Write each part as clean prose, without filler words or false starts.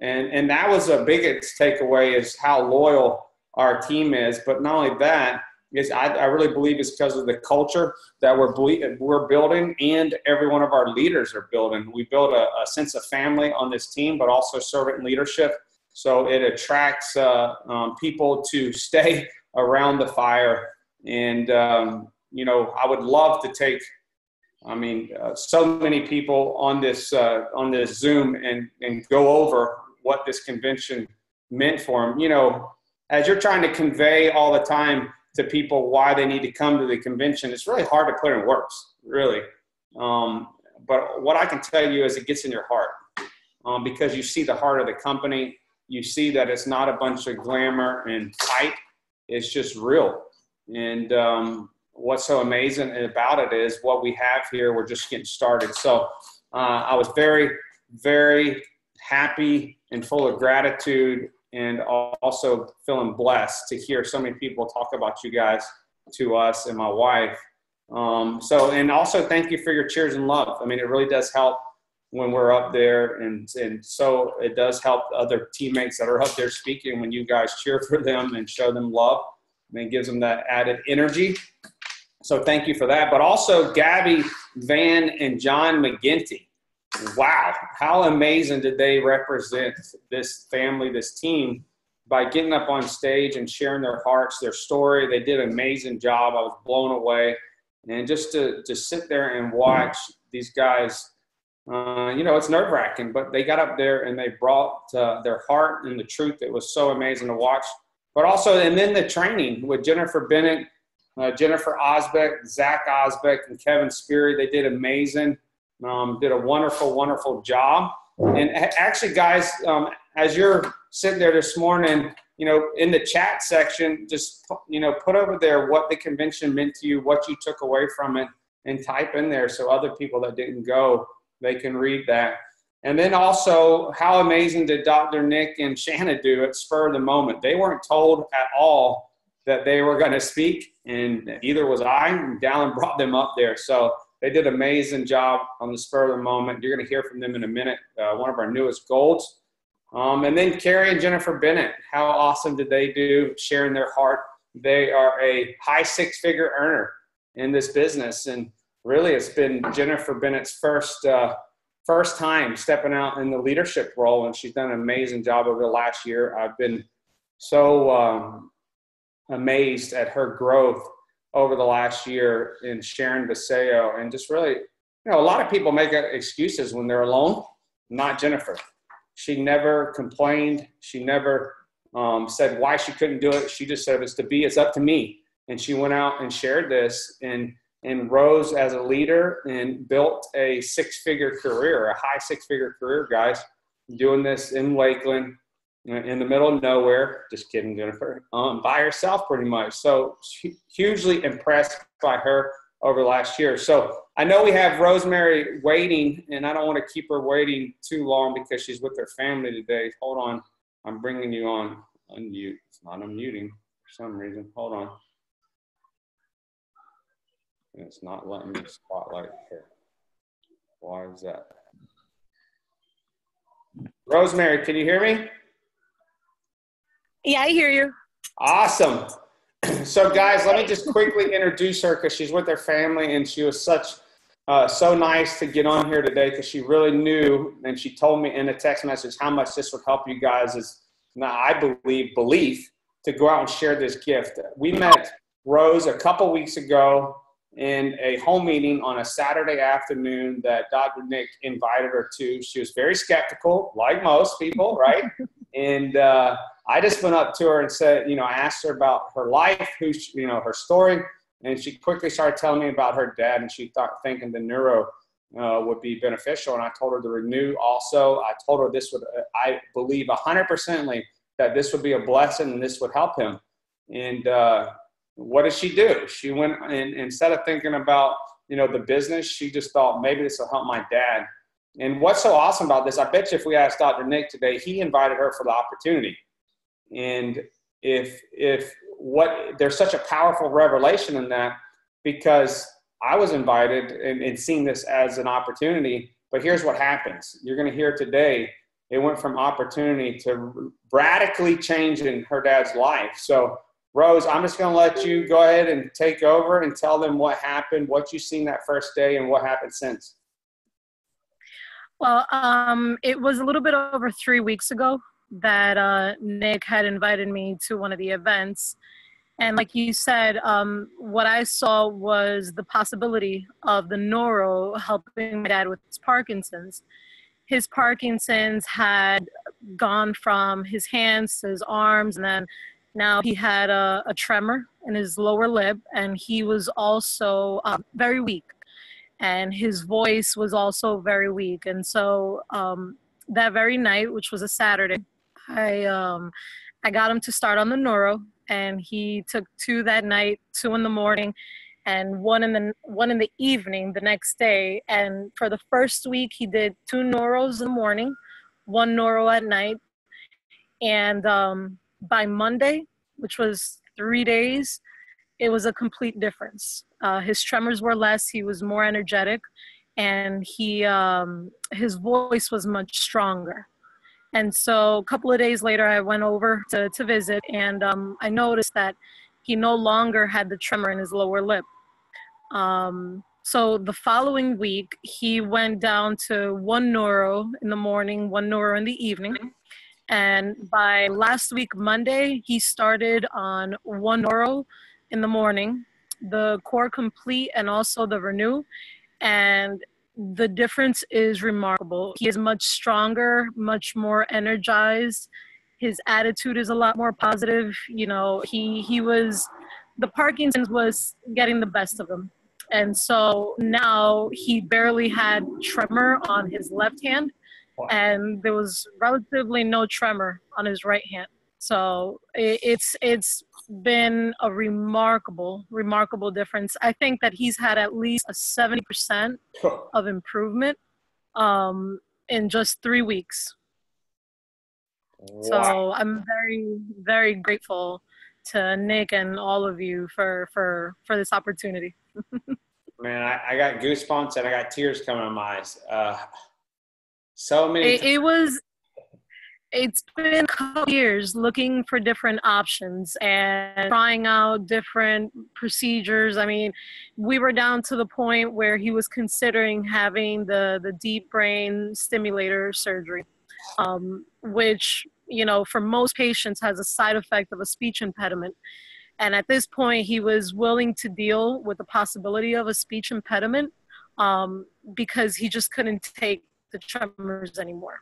And that was a biggest takeaway, is how loyal our team is. But not only that, is I really believe it's because of the culture that we're building, and every one of our leaders are building. We build a sense of family on this team, but also servant leadership. So it attracts people to stay around the fire. And, I would love to take, so many people on this Zoom and go over what this convention meant for them. As you're trying to convey all the time to people why they need to come to the convention, it's really hard to put in words, really. But what I can tell you is it gets in your heart, because you see the heart of the company. You see that it's not a bunch of glamour and hype. It's just real. And what's so amazing about it is what we have here, we're just getting started. So I was very, very happy and full of gratitude, and also feeling blessed to hear so many people talk about you guys to us and my wife. And also thank you for your cheers and love. It really does help when we're up there. And so it does help other teammates that are up there speaking when you guys cheer for them and show them love. And it gives them that added energy. So thank you for that. But also Gabby, Van, and John McGinty. Wow, how amazing did they represent this family, this team, by getting up on stage and sharing their hearts, their story. They did an amazing job. I was blown away. And just to sit there and watch these guys, it's nerve-wracking, but they got up there and they brought their heart and the truth. It was so amazing to watch. But also, and then the training with Jennifer Bennett, Jennifer Osbeck, Zach Osbeck, and Kevin Speary, they did amazing. Did a wonderful, wonderful job. And actually, guys, as you're sitting there this morning, in the chat section, just, put over there what the convention meant to you, what you took away from it, and type in there so other people that didn't go, they can read that. And then also, how amazing did Dr. Nick and Shanna do at spur of the moment? They weren't told at all that they were going to speak, and either was I, and Dallin brought them up there. So they did an amazing job on the spur of the moment. You're going to hear from them in a minute, one of our newest golds. And then Carrie and Jennifer Bennett, how awesome did they do sharing their heart? They are a high six-figure earner in this business. And really, it's been Jennifer Bennett's first time stepping out in the leadership role, and she's done an amazing job over the last year. I've been so amazed at her growth over the last year in Sharon Baseo, and just really, a lot of people make excuses when they're alone. Not Jennifer. She never complained. She never said why she couldn't do it. She just said, it's up to me. And she went out and shared this and rose as a leader and built a six-figure career, a high six-figure career, guys, doing this in Lakeland, in the middle of nowhere. Just kidding, Jennifer. By herself, pretty much. So hugely impressed by her over the last year. So I know we have Rosemary waiting, and I don't want to keep her waiting too long because she's with her family today. Hold on. I'm bringing you on. Unmute. It's not unmuting for some reason. Hold on. And it's not letting me spotlight her. Why is that? Rosemary, can you hear me? Yeah, I hear you. Awesome. So guys, let me just quickly introduce her because she's with her family, and she was so nice to get on here today because she really knew, and she told me in a text message how much this would help you guys is, now I belief to go out and share this gift. We met Rose a couple weeks ago in a home meeting on a Saturday afternoon that Dr. Nick invited her to. She was very skeptical, like most people, right? And I just went up to her and said, I asked her about her life, her story, and she quickly started telling me about her dad, and she thinking the neuro would be beneficial. And I told her to renew also. I told her this would, I believe 100% that this would be a blessing and this would help him. And what did she do? She went and instead of thinking about, the business, she just thought maybe this will help my dad. And what's so awesome about this, I bet you if we asked Dr. Nick today, he invited her for the opportunity. And there's such a powerful revelation in that, because I was invited and seeing this as an opportunity. But here's what happens. You're going to hear today it went from opportunity to radically changing her dad's life. So Rose, I'm just going to let you go ahead and take over and tell them what happened, what you seen that first day, and what happened since. Well, it was a little bit over 3 weeks ago that Nick had invited me to one of the events. And like you said, what I saw was the possibility of the neuro helping my dad with his Parkinson's. His Parkinson's had gone from his hands to his arms, and then now he had a tremor in his lower lip, and he was also very weak, and his voice was also very weak. And so that very night, which was a Saturday, I got him to start on the neuro, and he took 2 that night, 2 in the morning, and one in the evening the next day. And for the first week, he did 2 neuros in the morning, 1 neuro at night. And by Monday, which was 3 days, it was a complete difference. His tremors were less. He was more energetic, and his voice was much stronger. And so a couple of days later, I went over to visit, and I noticed that he no longer had the tremor in his lower lip. So the following week, he went down to 1 neuro in the morning, 1 neuro in the evening. And by last week, Monday, he started on 1 neuro in the morning, the core complete, and also the renew. And the difference is remarkable. He is much stronger, much more energized. His attitude is a lot more positive. You know, the Parkinson's was getting the best of him. And so now he barely had tremor on his left hand, and there was relatively no tremor on his right hand. So it's been a remarkable difference. I think that he's had at least a 70% of improvement in just 3 weeks. Wow. So I'm very, very grateful to Nick and all of you for this opportunity. Man, I got goosebumps and I got tears coming in my eyes. So many. It's been a couple years looking for different options and trying out different procedures. I mean, we were down to the point where he was considering having the deep brain stimulator surgery, which, you know, for most patients has a side effect of a speech impediment. And at this point, he was willing to deal with the possibility of a speech impediment because he just couldn't take the tremors anymore.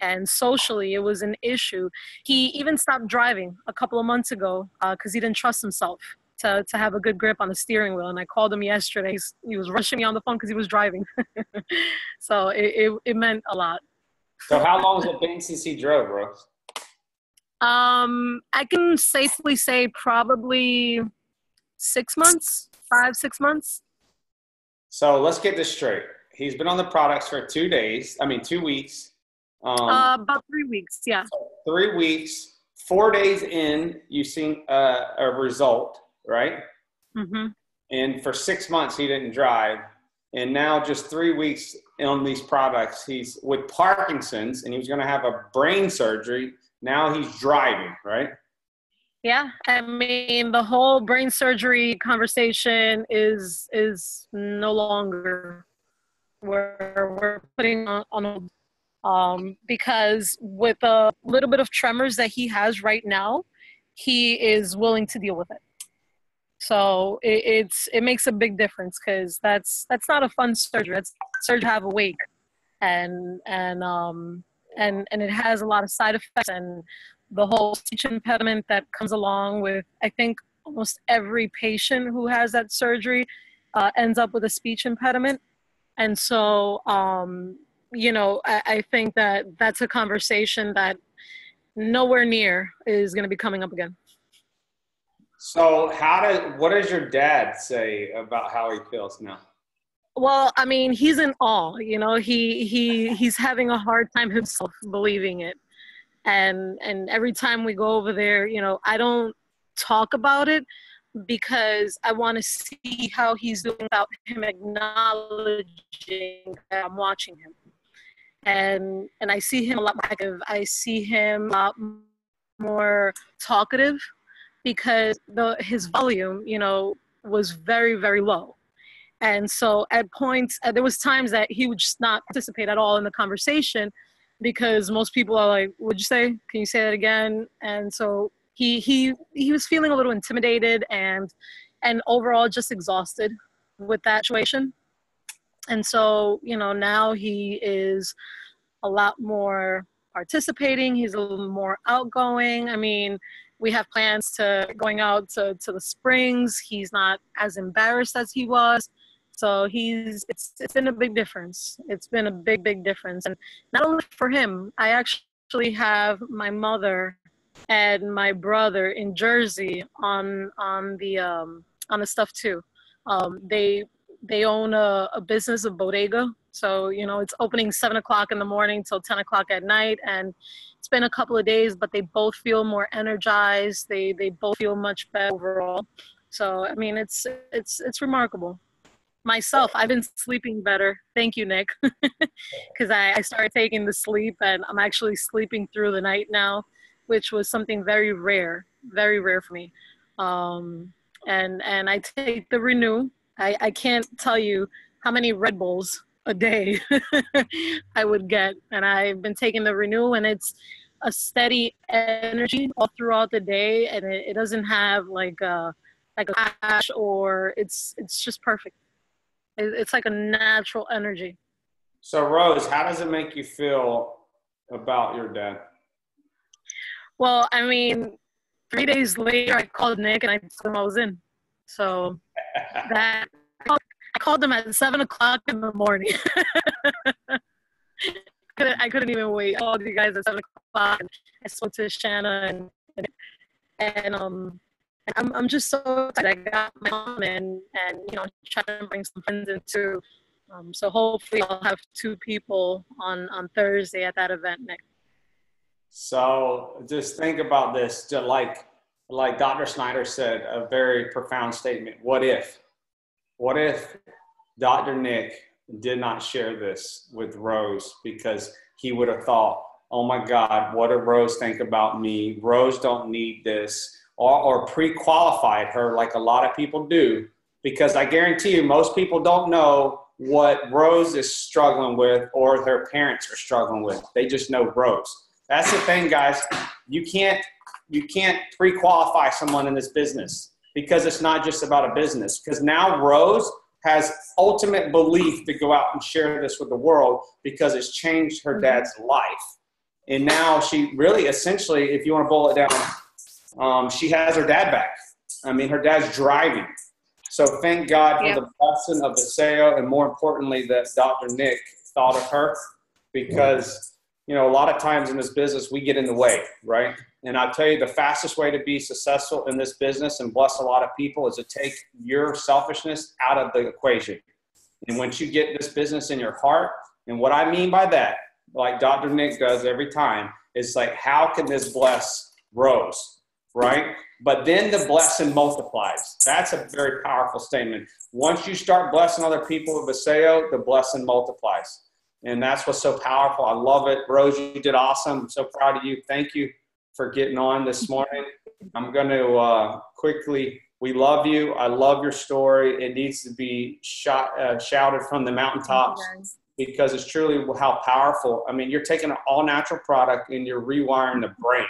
And socially, it was an issue. He even stopped driving a couple of months ago because he didn't trust himself to have a good grip on the steering wheel. And I called him yesterday. He was rushing me on the phone because he was driving. So it meant a lot. So how long has it been since he drove, Rose? I can safely say probably 6 months, 5-6 months. So let's get this straight. He's been on the products for 2 weeks. About 3 weeks, yeah. 3 weeks, 4 days in, you've seen a result, right? Mm-hmm. And for 6 months, he didn't drive. And now just 3 weeks on these products, he's with Parkinson's, and he was going to have a brain surgery. Now he's driving, right? Yeah, I mean, the whole brain surgery conversation is no longer where we're putting on because with a little bit of tremors that he has right now, he is willing to deal with it. So it makes a big difference because that's not a fun surgery. That's surgery to have awake, and it has a lot of side effects, and the whole speech impediment that comes along with, I think, almost every patient who has that surgery ends up with a speech impediment. And so, you know, I think that that's a conversation that nowhere near is going to be coming up again. So what does your dad say about how he feels now? Well, I mean, he's in awe, you know, he's having a hard time himself believing it. And every time we go over there, you know, I don't talk about it because I want to see how he's doing without him acknowledging that I'm watching him. and I see him a lot more active. I see him a lot more talkative because his volume, you know, was very, very low. And so at points, there was times that he would just not participate at all in the conversation because most people are like, "What'd you say? Can you say that again?" And so he was feeling a little intimidated and overall just exhausted with that situation. And so, you know, now he is a lot more participating. He's a little more outgoing. I mean, we have plans to going out to the springs. He's not as embarrassed as he was. So it's been a big difference. It's been a big, big difference. And not only for him, I actually have my mother and my brother in Jersey on the stuff too. They own a business of bodega. So, you know, it's opening 7 o'clock in the morning till 10 o'clock at night. And it's been a couple of days, but they both feel more energized. They both feel much better overall. So, I mean, it's remarkable. Myself, I've been sleeping better. Thank you, Nick. Because I started taking the sleep and I'm actually sleeping through the night now, which was something very rare for me. And I take the Renew. I can't tell you how many Red Bulls a day I would get. And I've been taking the Renew, and it's a steady energy all throughout the day. And it doesn't have like a crash, or it's just perfect. It's like a natural energy. So Rose, how does it make you feel about your dad? Well, I mean, 3 days later, I called Nick and I told him I was in. So that I called him at 7 o'clock in the morning. I couldn't even wait. I called you guys at 7 o'clock. And I spoke to Shanna and I'm just so excited. I got my mom and you know, trying to bring some friends in too. So hopefully I'll have 2 people on Thursday at that event, Nick. So just think about this, just like Dr. Snyder said, a very profound statement. What if Dr. Nick did not share this with Rose, because he would have thought, oh my God, what did Rose think about me? Rose don't need this, or pre-qualified her like a lot of people do, because I guarantee you most people don't know what Rose is struggling with or her parents are struggling with. They just know Rose. That's the thing, guys. You can't pre-qualify someone in this business, because it's not just about a business. Because now Rose has ultimate belief to go out and share this with the world, because it's changed her dad's life. And now she really, essentially, if you want to boil it down, she has her dad back. I mean, her dad's driving. So thank God for the blessing of the sale, and more importantly, that Dr. Nick thought of her, because, you know, a lot of times in this business, we get in the way, right? And I'll tell you, the fastest way to be successful in this business and bless a lot of people is to take your selfishness out of the equation. And once you get this business in your heart, and what I mean by that, like Dr. Nick does every time, is like, how can this bless Rose, right? But then the blessing multiplies. That's a very powerful statement. Once you start blessing other people with Viseo, the blessing multiplies. And that's what's so powerful. I love it. Rose, you did awesome. I'm so proud of you. Thank you for getting on this morning. I'm going to quickly, we love you. I love your story. It needs to be shouted from the mountaintops, because it's truly how powerful. I mean, you're taking an all-natural product and you're rewiring the brain.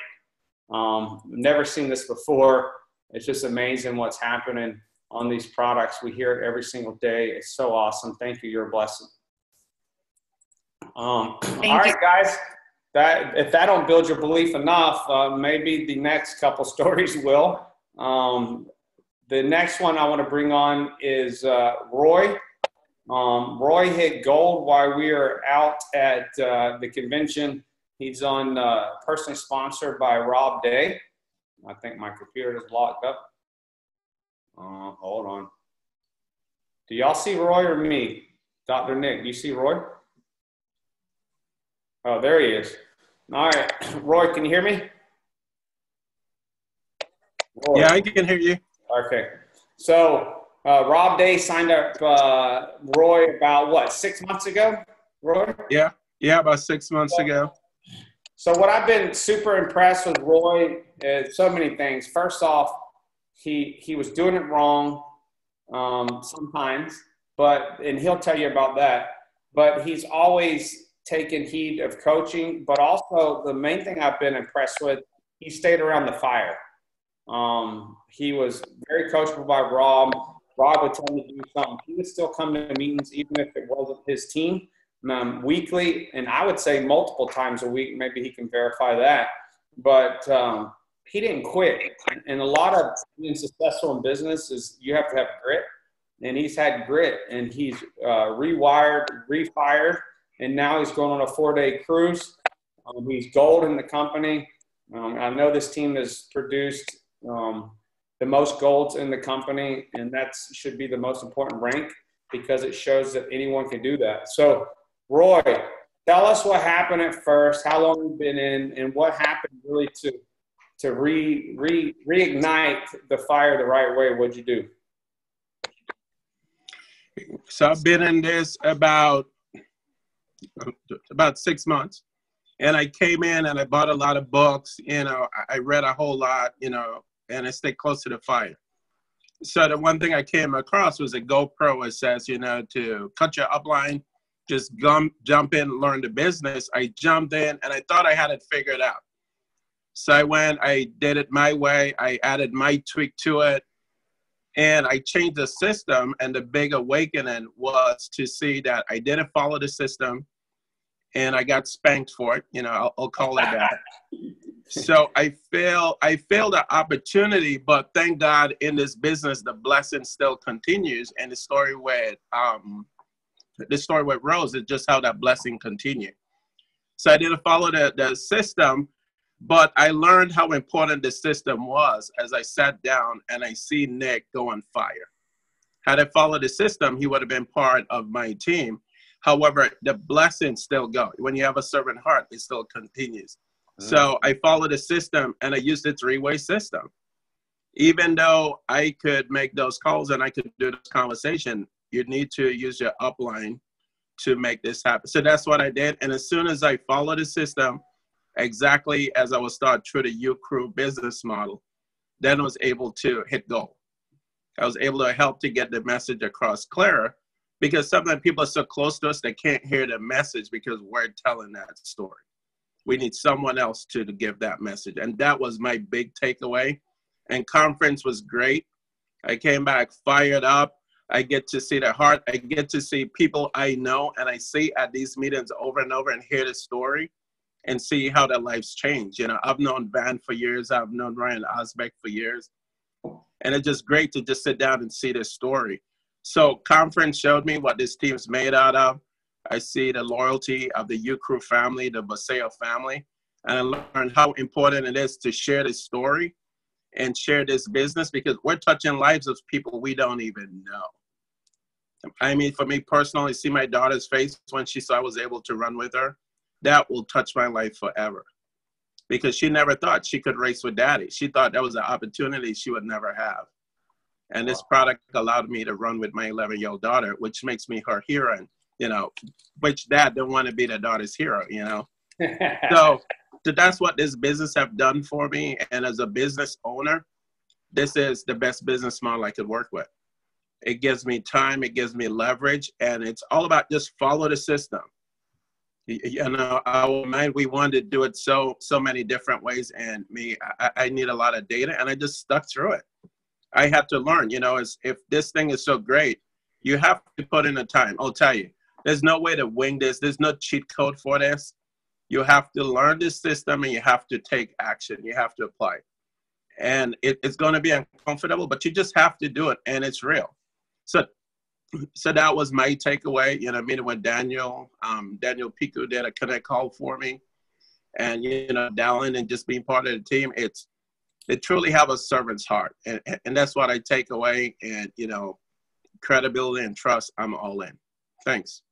Never seen this before. It's just amazing what's happening on these products. We hear it every single day. It's so awesome. Thank you. You're a blessing. All right, guys. If that don't build your belief enough, maybe the next couple stories will. The next one I want to bring on is Roy. Roy hit gold while we were out at the convention. He's on personally sponsored by Rob Day. I think my computer is locked up. Hold on. Do y'all see Roy or me? Dr. Nick, do you see Roy? Oh, there he is. All right. Roy, can you hear me? Roy. Yeah, I can hear you. Okay. So Rob Day signed up Roy about, what, 6 months ago, Roy? Yeah. Yeah, about 6 months ago. So what I've been super impressed with Roy is so many things. First off, he was doing it wrong sometimes, and he'll tell you about that. But he's always taken heed of coaching. But also the main thing I've been impressed with, he stayed around the fire. He was very coachable by Rob. Rob would tell me to do something. He would still come to meetings even if it wasn't his team. Weekly, and I would say multiple times a week. Maybe he can verify that. But he didn't quit. And a lot of being successful in business is you have to have grit. And he's had grit, and he's rewired, refired, and now he's going on a 4-day cruise. He's gold in the company. I know this team has produced the most golds in the company, and that should be the most important rank because it shows that anyone can do that. So, Roy, tell us what happened at first, how long you've been in, and what happened really to reignite the fire the right way. What'd you do? So I've been in this about 6 months, and I came in and I bought a lot of books. I read a whole lot, and I stayed close to the fire. So the one thing I came across was a GoPro. It says, to cut your upline, just jump in, learn the business. I jumped in and I thought I had it figured out. So I went, I did it my way. I added my tweak to it, and I changed the system. And the big awakening was to see that I didn't follow the system, and I got spanked for it. I'll call it that. So I failed the opportunity, but thank God in this business, the blessing still continues. And the story with Rose is just how that blessing continued. So I didn't follow the system, but I learned how important the system was as I sat down and I see Nick go on fire. Had I followed the system, he would have been part of my team. However, the blessings still go. When you have a servant heart, it still continues. So I followed the system, and I used the 3-way system. Even though I could make those calls and I could do this conversation, you need to use your upline to make this happen. So that's what I did. And as soon as I followed the system, exactly as I was starting through the Ucrew business model, then I was able to hit goal. I was able to help to get the message across clearer, because sometimes people are so close to us, they can't hear the message because we're telling that story. We need someone else to give that message. And that was my big takeaway. And conference was great. I came back fired up. I get to see the heart. I get to see people I know, and I see at these meetings over and over and hear the story and see how their lives change. I've known Van for years. I've known Ryan Osbeck for years. And it's just great to just sit down and see this story. So conference showed me what this team's made out of. I see the loyalty of the Ucrew family, the Baseo family, and I learned how important it is to share this story and share this business, because we're touching lives of people we don't even know. I mean, for me personally, see my daughter's face when she saw I was able to run with her, that will touch my life forever, because she never thought she could race with daddy. She thought that was an opportunity she would never have. And this product allowed me to run with my 11-year-old daughter, which makes me her hero. Which dad don't want to be the daughter's hero, So that's what this business have done for me. And as a business owner, this is the best business model I could work with. It gives me time, it gives me leverage, and it's all about just follow the system. Our mind, we wanted to do it so many different ways, and I need a lot of data, and I just stuck through it. I had to learn, if this thing is so great, you have to put in the time. I'll tell you, there's no way to wing this. There's no cheat code for this. You have to learn this system, and you have to take action. You have to apply. And it's going to be uncomfortable, but you just have to do it, and it's real. So that was my takeaway. Meeting with Daniel. Daniel Pico did a connect call for me. And, Dallin and just being part of the team, they truly have a servant's heart. And that's what I take away. And, credibility and trust, I'm all in. Thanks.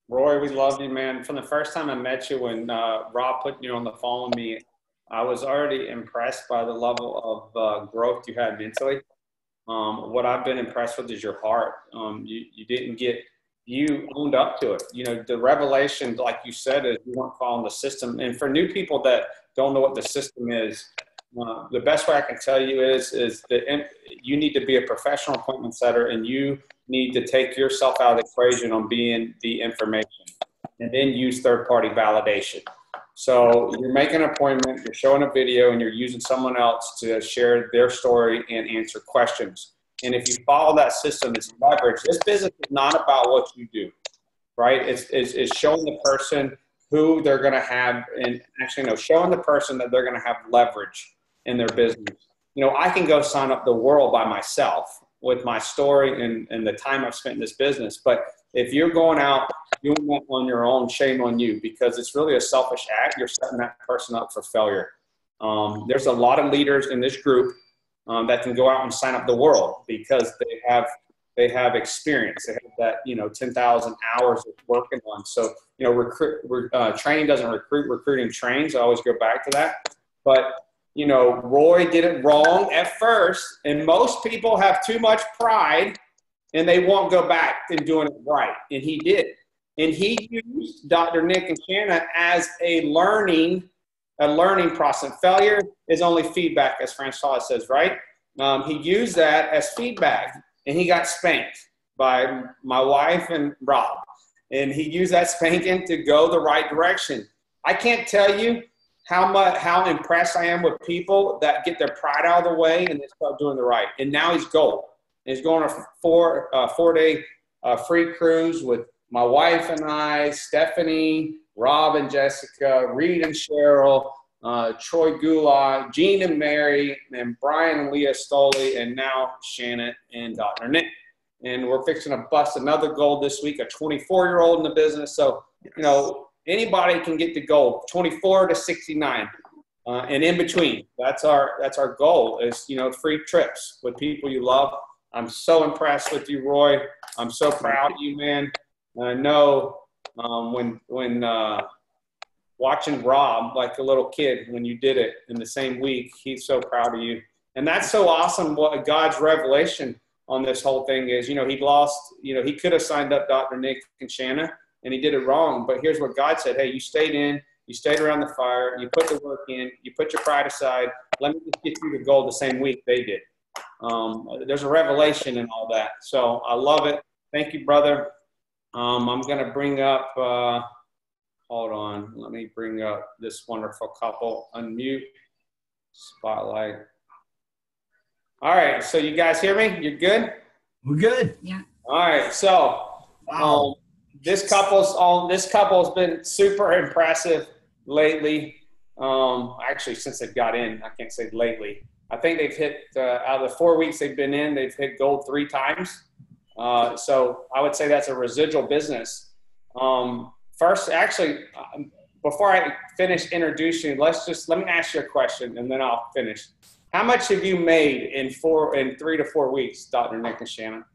Roy, we love you, man. From the first time I met you, when Rob put you on the phone with me, I was already impressed by the level of growth you had mentally. What I've been impressed with is your heart. You didn't get you owned up to it. The revelation, like you said, is you weren't following the system. And for new people that don't know what the system is, the best way I can tell you is that you need to be a professional appointment setter, and you need to take yourself out of the equation on being the information, and then use third-party validation. So you're making an appointment, you're showing a video, and you're using someone else to share their story and answer questions. And if you follow that system, it's leverage. This business is not about what you do, right? It's showing the person who they're going to have, and actually, no, showing the person that they're going to have leverage in their business. I can go sign up the world by myself with my story and the time I've spent in this business. But if you're going out doing that on your own, shame on you, because it's really a selfish act. You're setting that person up for failure. There's a lot of leaders in this group that can go out and sign up the world because they have experience. They have that 10,000 hours of working on. So training doesn't recruit, recruiting trains. I always go back to that. But Roy did it wrong at first, and most people have too much pride and they won't go back and doing it right. And he did. And he used Dr. Nick and Shanna as a learning process. Failure is only feedback, as Francois says, right? He used that as feedback, and he got spanked by my wife and Rob. And he used that spanking to go the right direction. I can't tell you how impressed I am with people that get their pride out of the way and they start doing the right. And now he's gold. He's going on a four-day free cruise with my wife and I, Stephanie, Rob and Jessica, Reed and Cheryl, Troy Gulak, Gene and Mary, and Brian and Leah Stoley, and now Shanna and Dr. Nick. And we're fixing to bust another gold this week, a 24-year-old in the business. So, anybody can get the gold, 24 to 69, and in between. That's our goal is, free trips with people you love. I'm so impressed with you, Roy. I'm so proud of you, man. And I know when watching Rob like a little kid when you did it in the same week, he's so proud of you. And that's so awesome what God's revelation on this whole thing is. He lost, he could have signed up Dr. Nick and Shanna, and he did it wrong. But here's what God said. Hey, you stayed in, you stayed around the fire, you put the work in, you put your pride aside. Let me just get you to gold the same week they did. There's a revelation in all that. So I love it. Thank you, brother. I'm going to bring up, hold on. Let me bring up this wonderful couple. Unmute. Spotlight. All right. So you guys hear me? You're good? We're good. Yeah. All right. So this couple's been super impressive lately. Actually, since they've got in, I can't say lately. I think they've hit, out of the 4 weeks they've been in, they've hit gold 3 times. So I would say that's a residual business. First, actually, before I finish introducing, let me ask you a question and then I'll finish. How much have you made in 3 to 4 weeks, Dr. Nick and Shannon?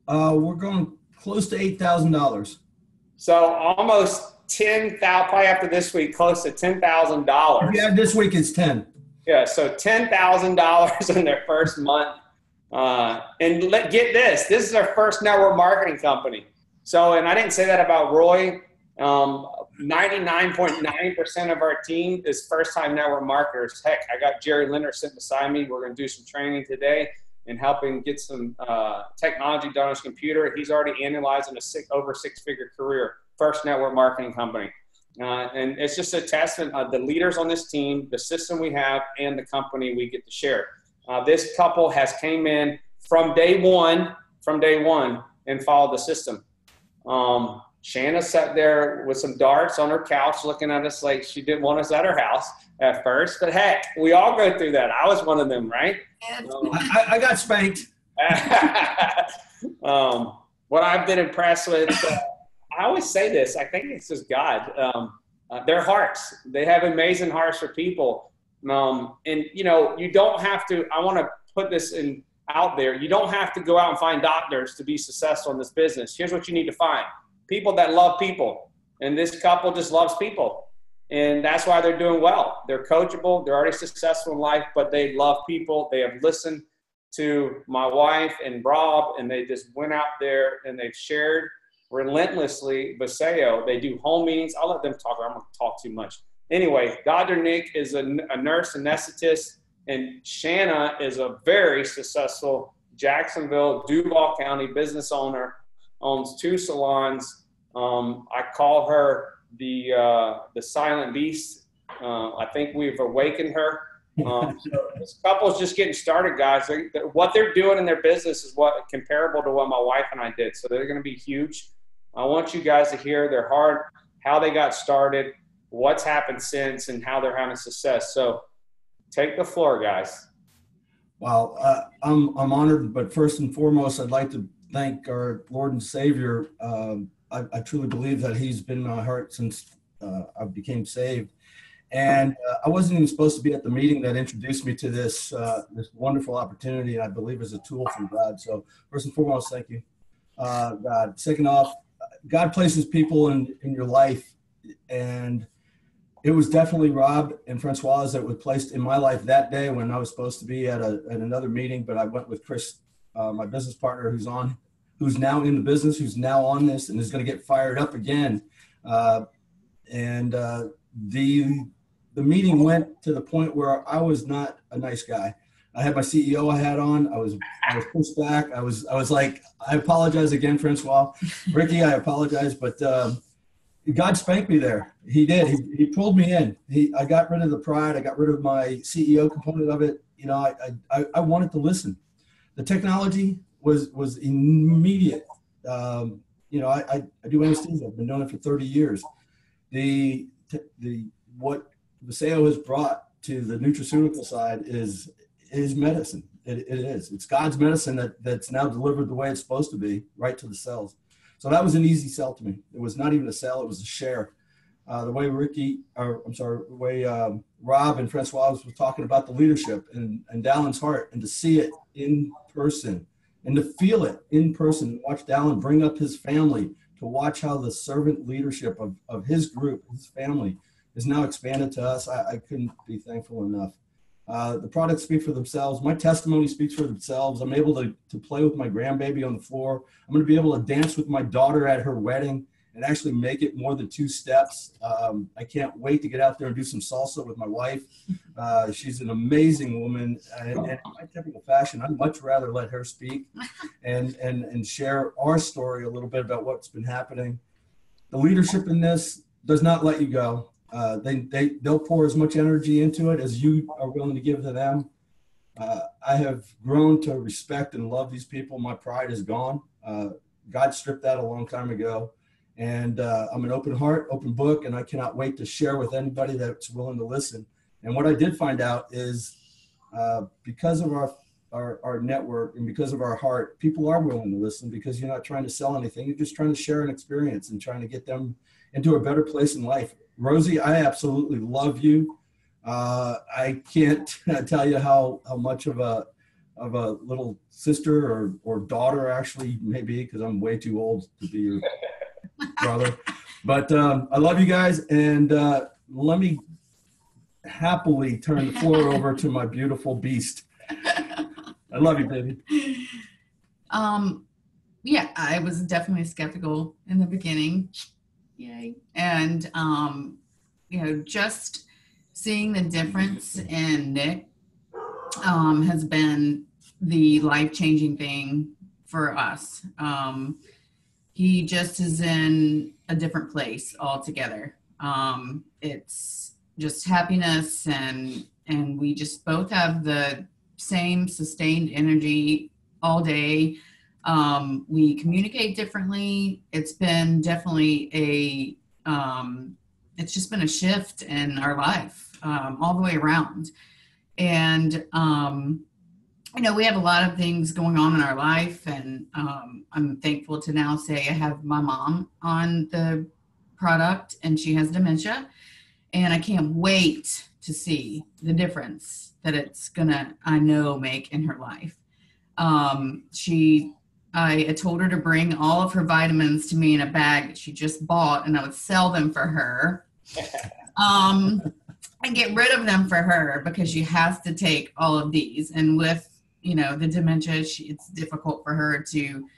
We're going close to $8,000. So almost 10,000, probably after this week, close to $10,000. Yeah, this week it's 10. Yeah, so $10,000 in their first month. And get this is our first network marketing company. So, and I didn't say that about Roy. 99.9% of our team is first-time network marketers. Heck, I got Jerry Linder sitting beside me. We're going to do some training today and helping get some technology done on his computer. He's already analyzing over six-figure career, first network marketing company. And it's just a testament of the leaders on this team, the system we have, and the company we get to share. This couple has came in from day one and followed the system. Shanna sat there with some darts on her couch looking at us like she didn't want us at her house at first. But heck, we all go through that. I was one of them, right? I got spanked. What I've been impressed with, I always say this, I think it's just God. Their hearts. They have amazing hearts for people. And, you don't have to, I want to put this out there. You don't have to go out and find doctors to be successful in this business. Here's what you need to find. People that love people. And this couple just loves people. And that's why they're doing well. They're coachable. They're already successful in life, but they love people. They have listened to my wife and Rob, and they just went out there and they've shared relentlessly. Baseo, they do home meetings. I'll let them talk. I'm going to talk too much. Anyway, Dr. Nick is a nurse anesthetist, and Shanna is a very successful Jacksonville, Duval County business owner, owns 2 salons. I call her the silent beast. I think we've awakened her. So this couple's just getting started, guys. What they're doing in their business is comparable to what my wife and I did. So they're going to be huge. I want you guys to hear their heart, how they got started, what's happened since, and how they're having success. So take the floor, guys. Wow, I'm honored, but first and foremost, I'd like to thank our Lord and Savior. I truly believe that He's been in my heart since I became saved. And I wasn't even supposed to be at the meeting that introduced me to this wonderful opportunity. I believe is a tool from God. So first and foremost, thank you, God. Second off, God places people in your life, and it was definitely Rob and Francoise that was placed in my life that day when I was supposed to be at another meeting, but I went with Chris, my business partner, who's now in the business, who's now on this, and is going to get fired up again. The meeting went to the point where I was not a nice guy. I had my CEO hat on. I was pushed back. I was like, I apologize again, Francois. Ricky, I apologize, but God spanked me there. He did. He pulled me in. I got rid of the pride. I got rid of my CEO component of it. You know, I wanted to listen. The technology was immediate. You know, I do anesthesia. I've been doing it for 30 years. What Baseo has brought to the nutraceutical side is medicine. It is. It's God's medicine that's now delivered the way it's supposed to be, right to the cells. So that was an easy sell to me. It was not even a sell, it was a share. The way Rob and Francois was talking about the leadership and Dallin's heart, and to see it in person and to feel it in person, and watch Dallin bring up his family, to watch how the servant leadership of his group, his family, is now expanded to us. I couldn't be thankful enough. The products speak for themselves. My testimony speaks for themselves. I'm able to play with my grandbaby on the floor. I'm going to be able to dance with my daughter at her wedding and actually make it more than 2 steps. I can't wait to get out there and do some salsa with my wife. She's an amazing woman. And in my typical fashion, I'd much rather let her speak and share our story a little bit about what's been happening. The leadership in this does not let you go. They'll pour as much energy into it as you are willing to give to them. I have grown to respect and love these people. My pride is gone. God stripped that a long time ago. And I'm an open heart, open book, and I cannot wait to share with anybody that's willing to listen. And what I did find out is because of our network and because of our heart, people are willing to listen, because you're not trying to sell anything. You're just trying to share an experience and trying to get them into a better place in life. Rosie, I absolutely love you. I can't tell you how much of a little sister or daughter actually maybe, because I'm way too old to be your brother. But I love you guys, and let me happily turn the floor over to my beautiful beast. I love you, baby. Yeah, I was definitely skeptical in the beginning. Yay. And, you know, just seeing the difference in Nick has been the life-changing thing for us. He just is in a different place altogether. It's just happiness, and we just both have the same sustained energy all day. We communicate differently. It's been definitely it's just been a shift in our life, all the way around. And, you know, we have a lot of things going on in our life, and I'm thankful to now say I have my mom on the product, and she has dementia, and I can't wait to see the difference that it's gonna, I know, make in her life. I told her to bring all of her vitamins to me in a bag that she just bought, and I would sell them for her. And get rid of them for her, because she has to take all of these. And with, you know, the dementia, it's difficult for her to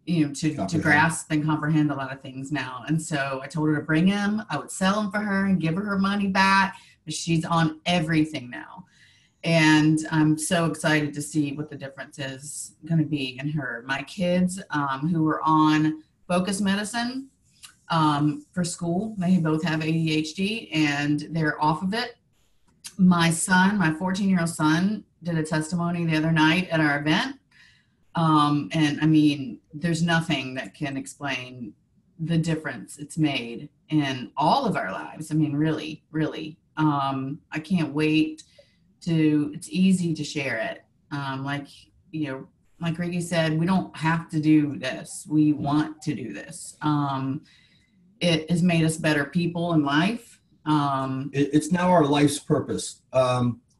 to grasp and comprehend a lot of things now. And so I told her to bring him. I would sell him for her and give her money back. But she's on everything now. And I'm so excited to see what the difference is going to be in her. My kids who were on focus medicine for school, they both have ADHD and they're off of it. My son, my 14-year-old son, did a testimony the other night at our event. And I mean, there's nothing that can explain the difference it's made in all of our lives. I mean, really, really. I can't wait it's easy to share it. Like Ricky said, we don't have to do this. We want to do this. It has made us better people in life. It's now our life's purpose.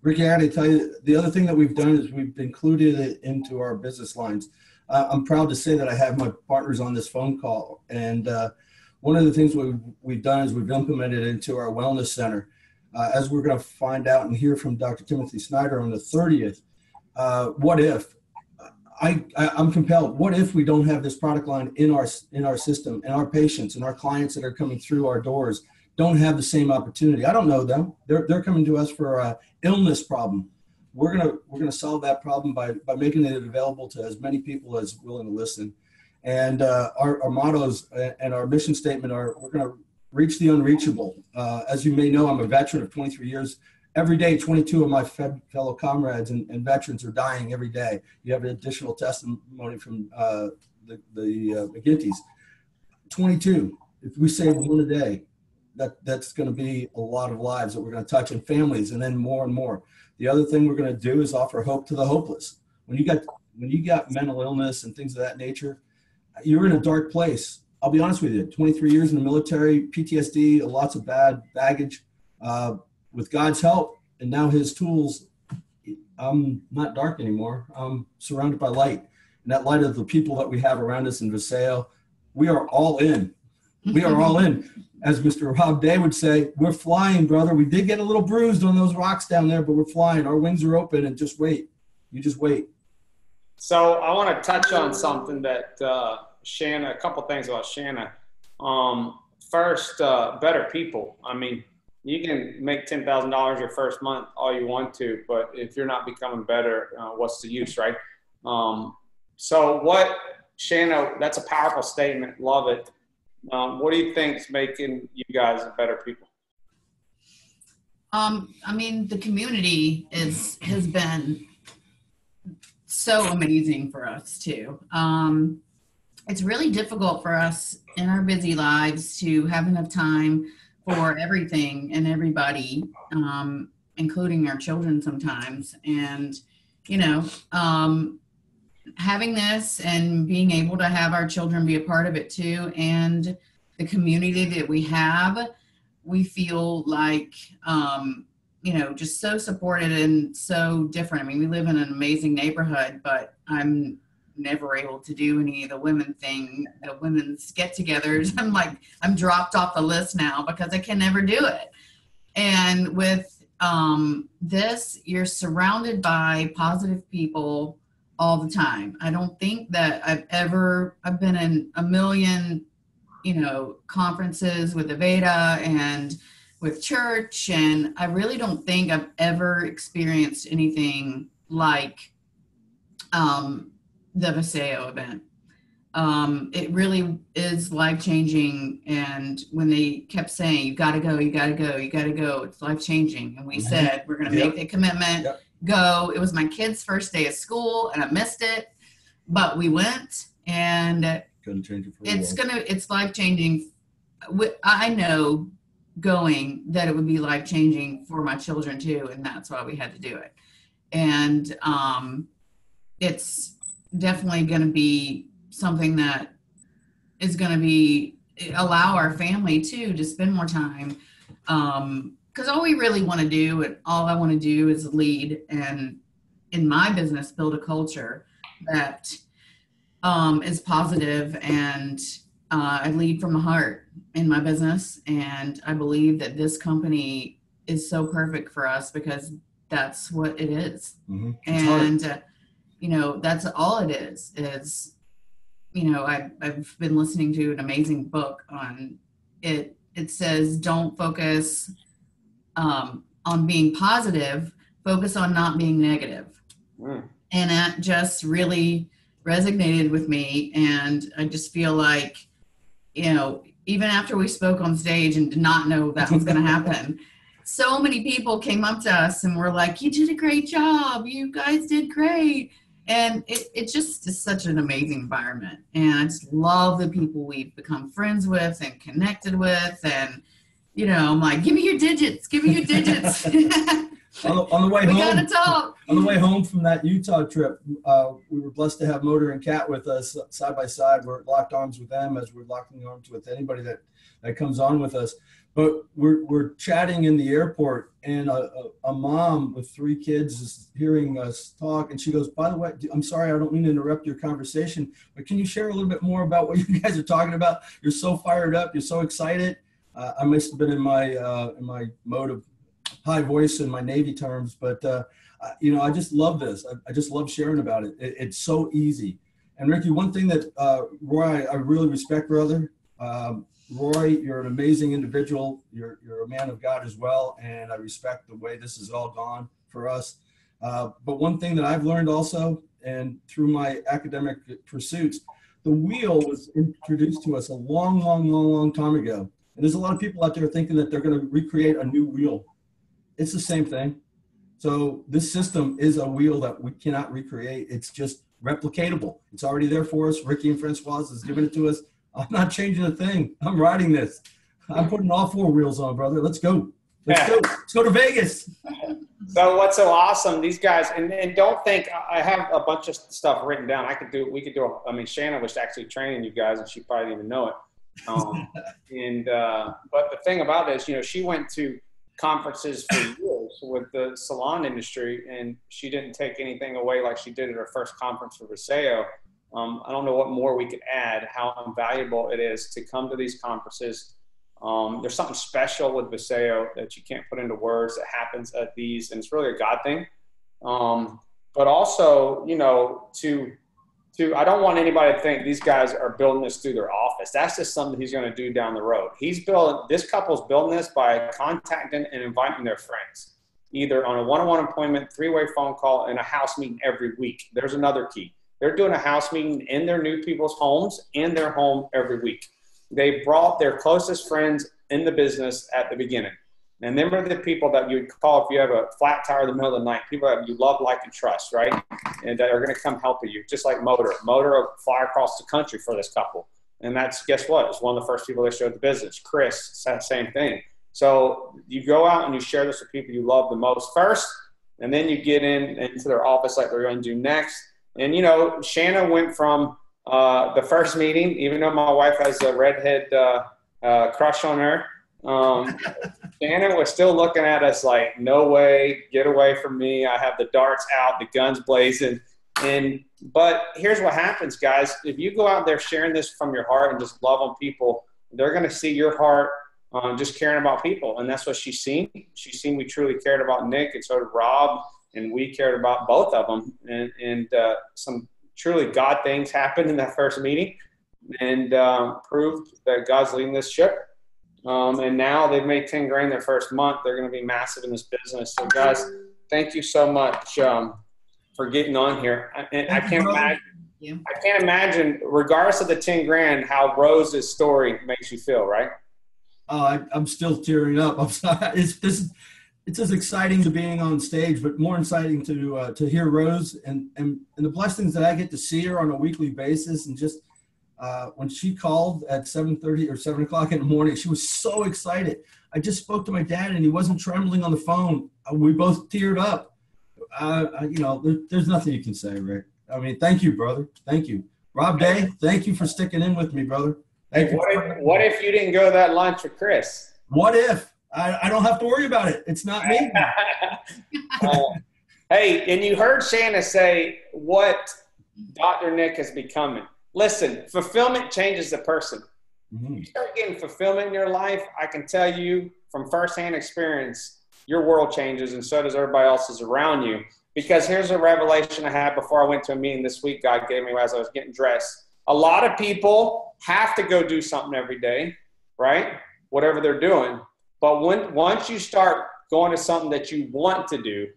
Ricky, I got to tell you, the other thing that we've done is we've included it into our business lines. I'm proud to say that I have my partners on this phone call. And one of the things we've done is we've implemented it into our wellness center. As we're going to find out and hear from Dr. Timothy Snyder on the 30th, what if, I'm compelled, what if we don't have this product line in our system, and our patients and our clients that are coming through our doors don't have the same opportunity? I don't know them. They're coming to us for an illness problem. We're gonna solve that problem by making it available to as many people as willing to listen. And our mottos and our mission statement are: we're gonna reach the unreachable. As you may know, I'm a veteran of 23 years. Every day, 22 of my fellow comrades and veterans are dying every day. You have an additional testimony from the McGinty's. 22. If we save one a day, that's going to be a lot of lives that we're going to touch, and families, and then more and more. The other thing we're going to do is offer hope to the hopeless. When you got mental illness and things of that nature, you're in a dark place. I'll be honest with you, 23 years in the military, PTSD, lots of bad baggage. With God's help and now his tools, I'm not dark anymore. I'm surrounded by light. And that light of the people that we have around us in Viseo, we are all in. We are all in. As Mr. Rob Day would say, we're flying, brother. We did get a little bruised on those rocks down there, but we're flying. Our wings are open, and just wait. You just wait. So I want to touch on something that Shanna, a couple things about Shanna. First, better people. I mean, you can make $10,000 your first month all you want to, but if you're not becoming better, what's the use, right? So what, Shanna, that's a powerful statement. Love it. What do you think is making you guys better people? I mean, the community has been so amazing for us too. It's really difficult for us in our busy lives to have enough time for everything and everybody, including our children sometimes. And, having this and being able to have our children be a part of it too, and the community that we have, we feel like, just so supported and so different. I mean, we live in an amazing neighborhood, but I'm never able to do any of the women's get-togethers. I'm dropped off the list now because I can never do it. And with this, you're surrounded by positive people all the time. I don't think that I've been in a million, conferences with Aveda and with church, and I really don't think I've ever experienced anything like the Viseo event. It really is life-changing. And when they kept saying, you gotta go, it's life-changing. And we said, we're gonna make the commitment, go. It was my kid's first day of school and I missed it, but we went, and couldn't change it for it's life-changing. I know going that it would be life-changing for my children too. And that's why we had to do it. And it's definitely going to be something that is going to allow our family too to spend more time. Because all we really want to do, and all I want to do, is lead, and in my business, build a culture that is positive, and I lead from the heart in my business. And I believe that this company is so perfect for us because that's what it is. Mm-hmm. And that's all it is I've been listening to an amazing book on it. It says, don't focus on being positive, focus on not being negative. Mm. And that just really resonated with me. And I just feel like, even after we spoke on stage and did not know that was going to happen, so many people came up to us and were like, you did a great job. You guys did great. And it just is such an amazing environment. And I just love the people we've become friends with and connected with. And, I'm like, give me your digits. Give me your digits. On the way home, we gotta talk. On the way home from that Utah trip, we were blessed to have Motor and Kat with us side by side. We're locked arms with them as we're locking arms with anybody that comes on with us. But we're chatting in the airport, and a mom with 3 kids is hearing us talk, and she goes, by the way, I'm sorry, I don't mean to interrupt your conversation, but can you share a little bit more about what you guys are talking about? You're so fired up. You're so excited. I must have been in my mode of high voice in my Navy terms, but I just love this. I just love sharing about it. It's so easy. And Ricky, one thing that Roy, I really respect, brother. Roy, you're an amazing individual. You're a man of God as well, and I respect the way this has all gone for us. But one thing that I've learned also, and through my academic pursuits, the wheel was introduced to us a long time ago. And there's a lot of people out there thinking that they're going to recreate a new wheel. It's the same thing. So this system is a wheel that we cannot recreate. It's just replicatable. It's already there for us. Ricky and Francois has given it to us. I'm not changing a thing. I'm riding this. I'm putting all 4 wheels on, brother. Let's go. Let's go. Let's go to Vegas. So what's so awesome, these guys, and don't think, I have a bunch of stuff written down. We could do, Shanna was actually training you guys, and she probably didn't even know it. But the thing about it is, she went to conferences for years with the salon industry, and she didn't take anything away like she did at her first conference for Viseo. I don't know what more we could add, how invaluable it is to come to these conferences. There's something special with Viseo that you can't put into words that happens at these, and it's really a God thing. But also, I don't want anybody to think these guys are building this through their office. That's just something he's going to do down the road. This couple's building this by contacting and inviting their friends, either on a one-on-one appointment, 3-way phone call, and a house meeting every week. There's another key. They're doing a house meeting in their new people's homes, in their home every week. They brought their closest friends in the business at the beginning. And them are the people that you'd call if you have a flat tire in the middle of the night, people that you love, like, and trust, right? And that are going to come help you, just like Motor. Motor will fly across the country for this couple. And that's, guess what? It's one of the first people that showed the business. Chris, same thing. So you go out and you share this with people you love the most first, and then you get into their office like we're going to do next. And, Shanna went from the first meeting, even though my wife has a redhead crush on her, Shannon was still looking at us like, no way, get away from me. I have the darts out, the guns blazing. But here's what happens, guys. If you go out there sharing this from your heart and just love on people, they're going to see your heart just caring about people. And that's what she's seen. She's seen we truly cared about Nick, and so did Rob, and we cared about both of them. And some truly God things happened in that first meeting, and proved that God's leading this ship. And now they've made 10 grand their first month. They're going to be massive in this business. So guys, thank you so much for getting on here. I can't imagine, regardless of the 10 grand, how Rose's story makes you feel, right? Oh, I'm still tearing up. I'm sorry. It's as exciting to being on stage, but more exciting to hear Rose and the blessings that I get to see her on a weekly basis. And just when she called at 7:30 or 7 o'clock in the morning, she was so excited. I just spoke to my dad, and he wasn't trembling on the phone. We both teared up. There's nothing you can say, Rick. I mean, thank you, brother. Thank you. Rob Day, thank you for sticking in with me, brother. Thank you. What if you didn't go to that lunch with Chris? What if? I don't have to worry about it. It's not me. Hey, and you heard Shanna say what Dr. Nick is becoming. Listen, fulfillment changes the person. Mm-hmm. You start getting fulfillment in your life, I can tell you from firsthand experience, your world changes, and so does everybody else's around you. Because here's a revelation I had before I went to a meeting this week God gave me as I was getting dressed. A lot of people have to go do something every day, right? Whatever they're doing. But once you start going to something that you want to do,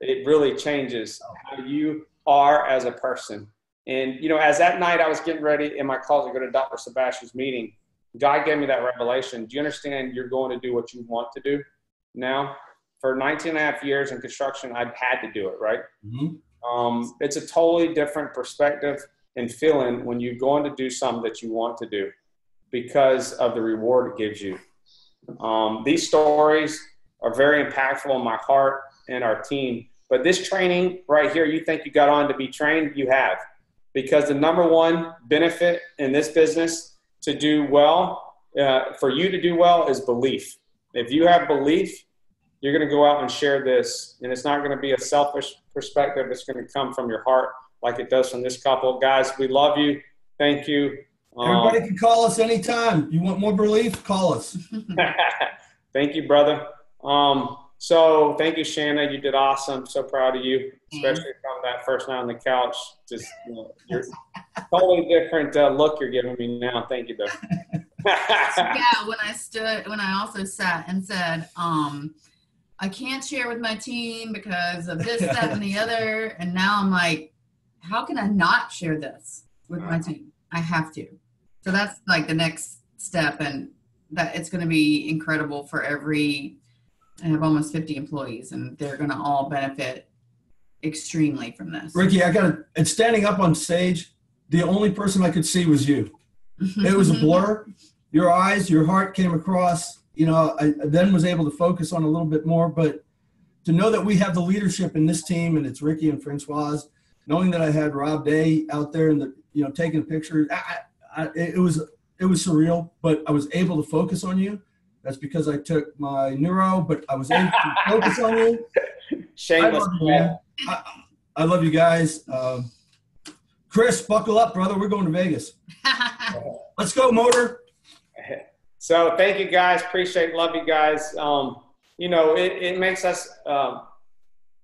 it really changes how you are as a person. And, you know, as that night I was getting ready in my closet to go to Dr. Sebastian's meeting, God gave me that revelation. Do you understand you're going to do what you want to do now? For 19 and a half years in construction, I've had to do it, right? Mm-hmm. It's a totally different perspective and feeling when you're going to do something that you want to do because of the reward it gives you. These stories are very impactful in my heart and our team. But this training right here, you think you got on to be trained, you have. Because the number one benefit in this business to do well, for you to do well, is belief. If you have belief, you're going to go out and share this. And it's not going to be a selfish perspective. It's going to come from your heart like it does from this couple. Guys, we love you. Thank you. Everybody can call us anytime. You want more belief? Call us. Thank you, brother. So thank you, Shanna. You did awesome. So proud of you, especially from that first night on the couch. Just, you know, you're totally different look you're giving me now. Thank you, though. Yeah, when I also sat and said, I can't share with my team because of this, that, and the other. And now I'm like, how can I not share this with my team? I have to. So that's like the next step, and that it's going to be incredible for I have almost 50 employees, and they're going to all benefit extremely from this. Ricky, and standing up on stage, the only person I could see was you. It was a blur. Your eyes, your heart came across. You know, I then was able to focus on a little bit more, but to know that we have the leadership in this team, and it's Ricky and Francois, knowing that I had Rob Day out there and taking pictures, it was surreal, but I was able to focus on you. That's because I took my neuro, but I was able to focus on you. Shameless. I love you guys. Chris, buckle up, brother. We're going to Vegas. Let's go, Motor. So thank you, guys. Love you guys. You know, it makes us, the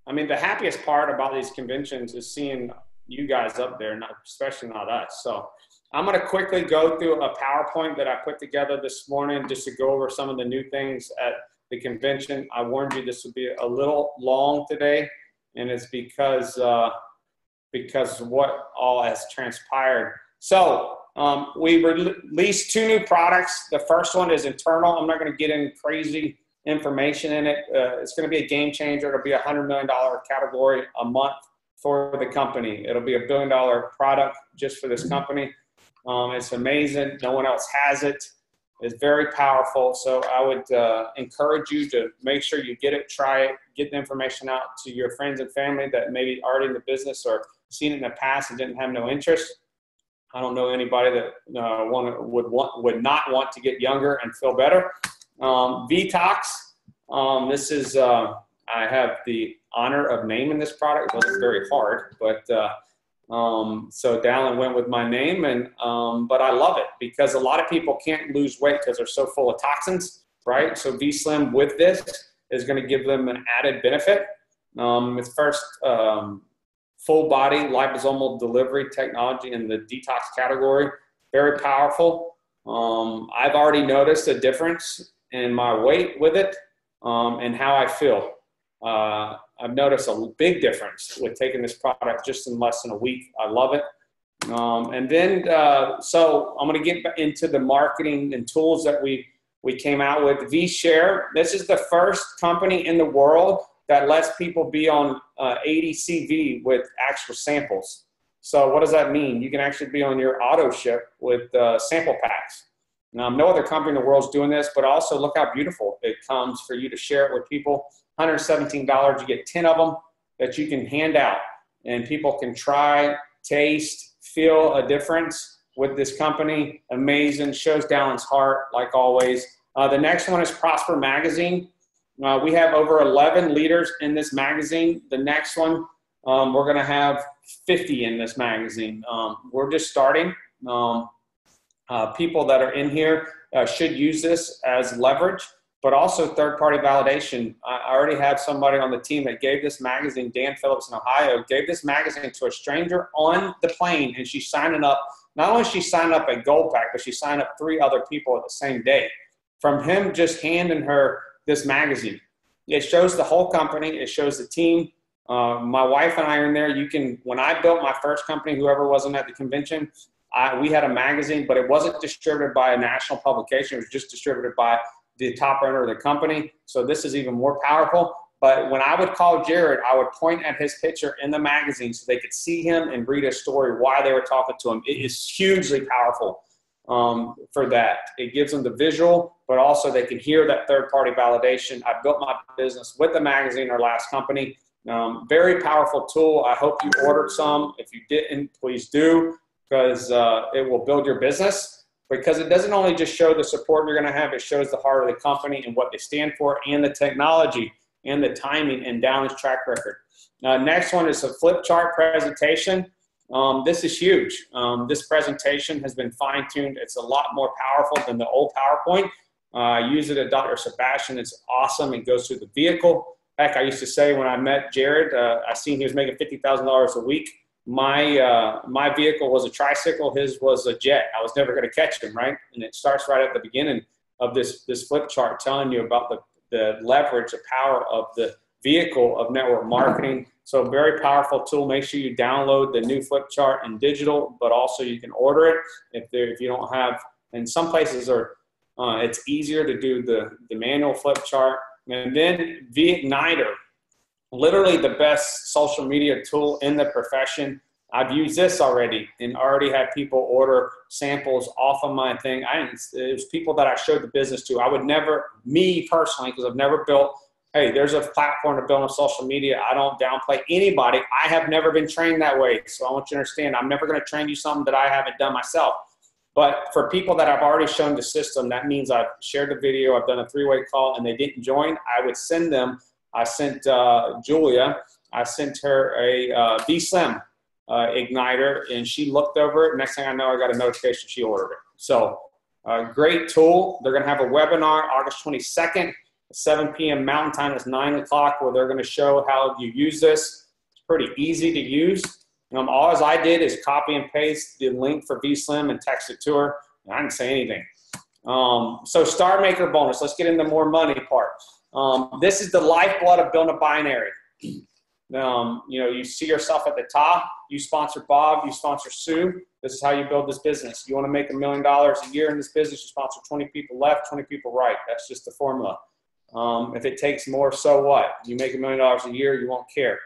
happiest part about these conventions is seeing you guys up there, especially not us. So I'm going to quickly go through a PowerPoint that I put together this morning just to go over some of the new things at the convention. I warned you this would be a little long today, and it's because what all has transpired. So we released 2 new products. The first one is internal. I'm not going to get in crazy information in it. It's going to be a game changer. It'll be a $100 million category a month for the company. It'll be a $1 billion product just for this company. It's amazing. No one else has it. It's very powerful. So I would encourage you to make sure you get it, try it, get the information out to your friends and family that maybe already in the business or seen it in the past and didn't have no interest. I don't know anybody that would not want to get younger and feel better. Vtox. This is I have the honor of naming this product. It wasn't very hard, but so Dallin went with my name, and but I love it because a lot of people can't lose weight because they're so full of toxins, right? So V-Slim with this is going to give them an added benefit. It's first full body liposomal delivery technology in the detox category. Very powerful. I've already noticed a difference in my weight with it and how I feel. I've noticed a big difference with taking this product just in less than a week. I love it. And then, so I'm going to get into the marketing and tools that we came out with. V-Share, this is the first company in the world that lets people be on ADCV with actual samples. So what does that mean? You can actually be on your auto ship with sample packs. Now, no other company in the world is doing this, but also look how beautiful it comes for you to share it with people. $117, you get 10 of them that you can hand out, and people can try, taste, feel a difference with this company. Amazing, shows Dallin's heart like always. The next one is Prosper Magazine. We have over 11 leaders in this magazine. The next one, we're going to have 50 in this magazine. We're just starting. People that are in here should use this as leverage, but also third-party validation. I already have somebody on the team that gave this magazine, Dan Phillips in Ohio, gave this magazine to a stranger on the plane, and she's signing up Not only she signed up a gold pack, but she signed up 3 other people at the same day. From him just handing her this magazine. It shows the whole company. It shows the team. My wife and I are in there. When I built my first company, whoever wasn't at the convention, we had a magazine, but it wasn't distributed by a national publication. It was just distributed by the top owner of the company. So this is even more powerful. But when I would call Jared, I would point at his picture in the magazine so they could see him and read his story, why they were talking to him. It is hugely powerful for that. It gives them the visual, but also they can hear that third-party validation. I built my business with the magazine, our last company. Very powerful tool. I hope you ordered some. If you didn't, please do, because it will build your business. Because it doesn't only just show the support you're going to have, it shows the heart of the company and what they stand for and the technology and the timing and Dallon's track record. Next one is a flip chart presentation. This is huge. This presentation has been fine-tuned. It's a lot more powerful than the old PowerPoint. I use it at Dr. Sebastian. It's awesome. It goes through the vehicle. Heck, I used to say when I met Jared, I seen he was making $50,000 a week. My vehicle was a tricycle. His was a jet. I was never going to catch him, right? And it starts right at the beginning of this flip chart telling you about the leverage, the power of the vehicle of network marketing. So very powerful tool. Make sure you download the new flip chart in digital, but also you can order it if you don't have. And some places it's easier to do the manual flip chart. And then V-Igniter, literally the best social media tool in the profession. I've used this already and already had people order samples off of my thing. It was people that I showed the business to. I would never, me personally, because I've never built, hey, there's a platform to build on social media. I don't downplay anybody. I have never been trained that way. So I want you to understand, I'm never going to train you something that I haven't done myself. But for people that I've already shown the system, that means I've shared the video, I've done a 3-way call, and they didn't join, I would send them. I sent Julia, I sent her a V-Slim igniter, and she looked over it. Next thing I know, I got a notification she ordered it. So great tool. They're going to have a webinar August 22nd at 7 p.m. Mountain Time. It's 9 o'clock where they're going to show how you use this. It's pretty easy to use. All I did is copy and paste the link for V-Slim and text it to her. And I didn't say anything. So Star Maker bonus. Let's get into more money part. This is the lifeblood of building a binary. You see yourself at the top. You sponsor Bob. You sponsor Sue. This is how you build this business. You want to make $1 million a year in this business, you sponsor 20 people left, 20 people right. That's just the formula. If it takes more, so what? You make $1 million a year, you won't care.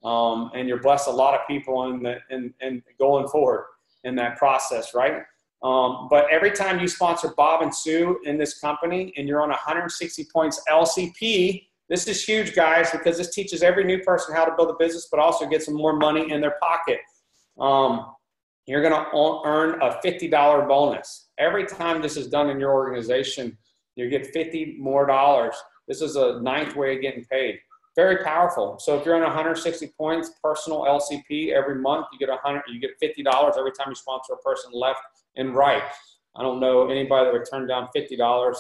And you're blessed a lot of people in going forward in that process, right? But every time you sponsor Bob and Sue in this company and you're on 160 points LCP, this is huge, guys, because this teaches every new person how to build a business, but also gets them more money in their pocket. You're going to earn a $50 bonus. Every time this is done in your organization, you get $50 more. This is a 9th way of getting paid. Very powerful. So if you're on 160 points, personal LCP every month, you get $50 every time you sponsor a person left and right. I don't know anybody that would turn down $50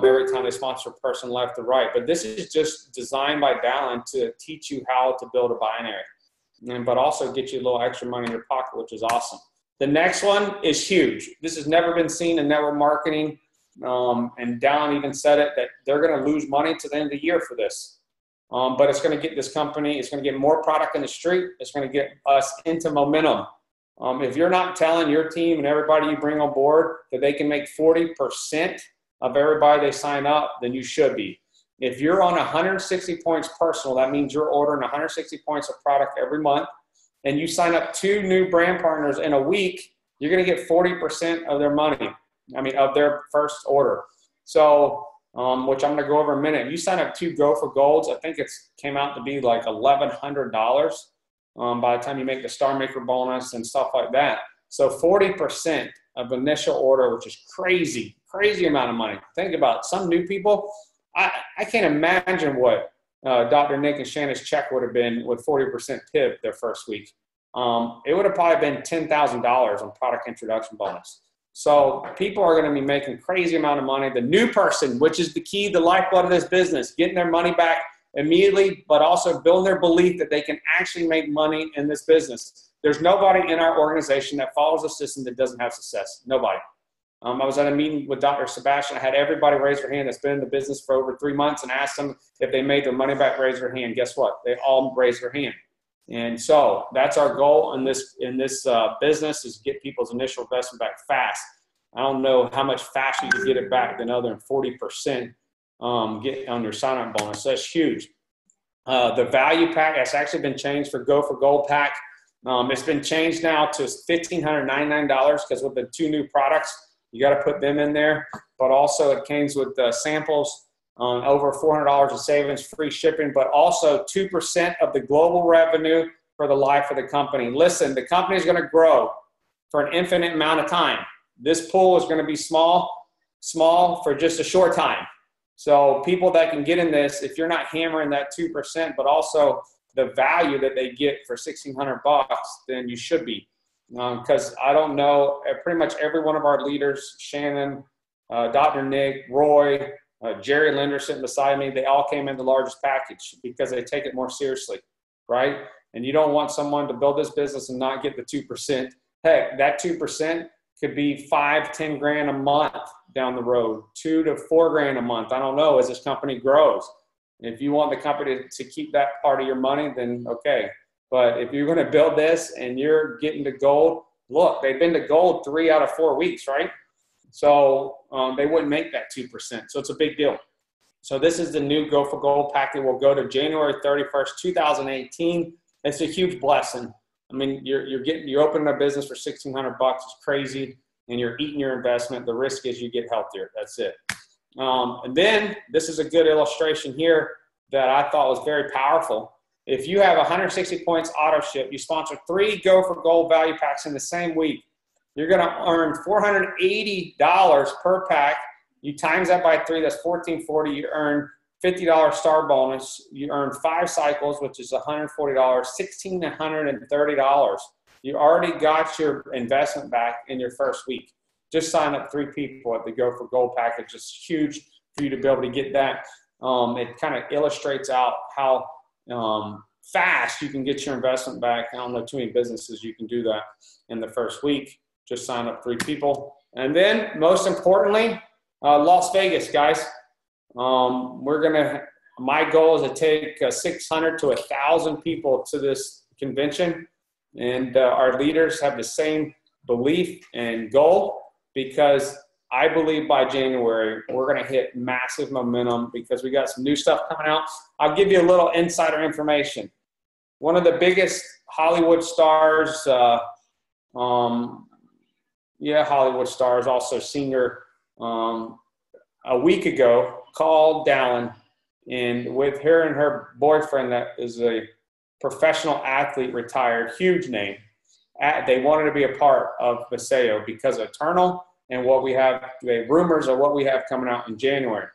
every time they sponsor a person left or right. But this is just designed by Dallon to teach you how to build a binary, but also get you a little extra money in your pocket, which is awesome. The next one is huge. This has never been seen in network marketing. And Dallon even said it, that they're going to lose money to the end of the year for this. But it's going to get this company, it's going to get more product in the street. It's going to get us into momentum. If you're not telling your team and everybody you bring on board that they can make 40% of everybody they sign up, then you should be. If you're on 160 points personal, that means you're ordering 160 points of product every month, and you sign up 2 new brand partners in a week, you're going to get 40% of their money. Of their first order. So, which I'm going to go over in a minute. You sign up 2 Go for Golds. I think it's came out to be like $1,100 by the time you make the Star Maker bonus and stuff like that. So 40% of initial order, which is crazy amount of money. Think about it. Some new people, I can't imagine what Dr. Nick and Shanna's check would have been with 40% PIB their first week. It would have probably been $10,000 on product introduction bonus. So people are going to be making crazy amount of money. The new person, which is the key, the lifeblood of this business, getting their money back immediately, but also building their belief that they can actually make money in this business. There's nobody in our organization that follows a system that doesn't have success. Nobody. I was at a meeting with Dr. Sebastian. I had everybody raise their hand that's been in the business for over 3 months and asked them if they made their money back, raise their hand. Guess what? They all raised their hand. And so that's our goal in this business, is get people's initial investment back fast. I don't know how much faster you can get it back than other than 40% get on your sign-up bonus. That's huge. The value pack has actually been changed for Go for Gold pack. It's been changed now to $1,599 because with the 2 new products, you got to put them in there. But also it comes with samples, over $400 of savings, free shipping, but also 2% of the global revenue for the life of the company. Listen, the company is going to grow for an infinite amount of time. This pool is going to be small for just a short time. So people that can get in this, if you're not hammering that 2%, but also the value that they get for $1,600, then you should be. Because I don't know, pretty much every one of our leaders, Shannon, Dr. Nick, Roy, Jerry Linder sitting beside me, they all came in the largest package because they take it more seriously, right? And you don't want someone to build this business and not get the 2%. Heck, that 2% could be 5, 10 grand a month down the road, 2 to 4 grand a month. I don't know, as this company grows. If you want the company to keep that part of your money, then okay. But if you're going to build this and you're getting to gold, look, they've been to gold 3 out of 4 weeks, right? So they wouldn't make that 2%. So it's a big deal. So this is the new Go for Gold pack that will go to January 31st, 2018. It's a huge blessing. I mean, you're opening a business for $1,600. It's crazy, and you're eating your investment. The risk is you get healthier. That's it. And then this is a good illustration here that I thought was very powerful. If you have 160 points auto ship, you sponsor 3 Go for Gold value packs in the same week, you're going to earn $480 per pack. You times that by 3, that's $1,440. You earn $50 star bonus. You earn 5 cycles, which is $140, $1,630. You already got your investment back in your first week. Just sign up 3 people at the Go for Gold package. It's huge for you to be able to get that. It kind of illustrates out how fast you can get your investment back. I don't know too many businesses you can do that in the first week. Just sign up 3 people. And then most importantly, Las Vegas, guys. My goal is to take 600 to 1,000 people to this convention. And our leaders have the same belief and goal, because I believe by January, we're going to hit massive momentum because we got some new stuff coming out. I'll give you a little insider information. One of the biggest Hollywood stars, Hollywood stars, also singer, a week ago called Dallin, and with her and her boyfriend that is a professional athlete, retired, huge name, they wanted to be a part of Paseo because of Eternal and what we have, the rumors of what we have coming out in January.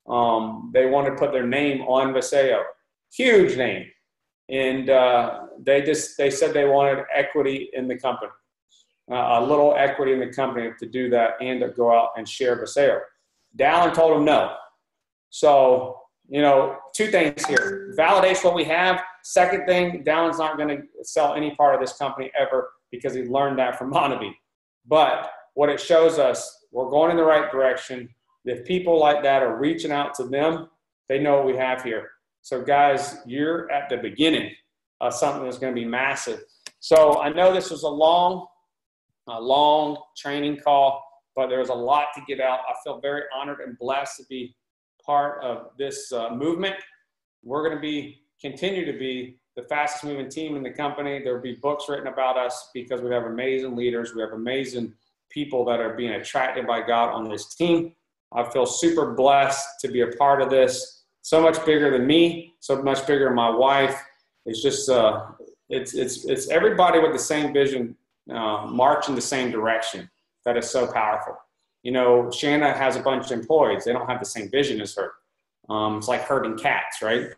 They wanted to put their name on Paseo. Huge name. And they said they wanted equity in the company, a little equity in the company to do that and to go out and share Paseo. Dallin told him no. So, 2 things here. Validate what we have. Second thing, Dallin's not going to sell any part of this company ever because he learned that from Monavie. But what it shows us, we're going in the right direction. If people like that are reaching out to them, they know what we have here. So, guys, you're at the beginning of something that's going to be massive. So I know this was a long training call, but there was a lot to get out. I feel very honored and blessed to be part of this movement. We're going to continue to be the fastest moving team in the company. There will be books written about us because we have amazing leaders. We have amazing people that are being attracted by God on this team. I feel super blessed to be a part of this. So much bigger than me, so much bigger than my wife. It's just, it's everybody with the same vision, marching the same direction. That is so powerful. Shanna has a bunch of employees. They don't have the same vision as her. It's like herding cats, right?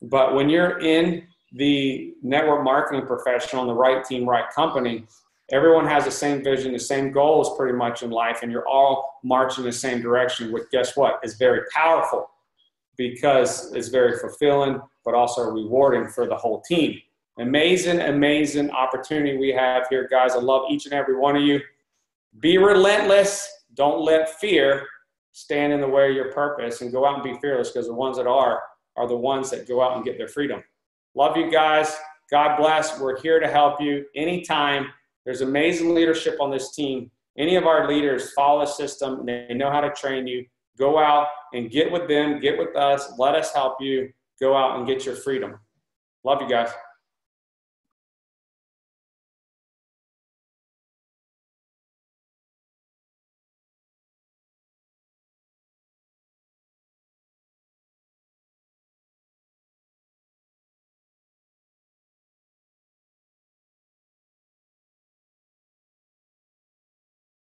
But when you're in the network marketing professional, in the right team, right company, everyone has the same vision, the same goals pretty much in life, and you're all marching in the same direction, which guess what? Is very powerful because it's very fulfilling, but also rewarding for the whole team. Amazing, amazing opportunity we have here, guys. I love each and every one of you. Be relentless. Don't let fear stand in the way of your purpose, and go out and be fearless, because the ones that are the ones that go out and get their freedom. Love you guys. God bless. We're here to help you anytime. There's amazing leadership on this team. Any of our leaders follow a system. They know how to train you. Go out and get with them, get with us. Let us help you go out and get your freedom. Love you guys.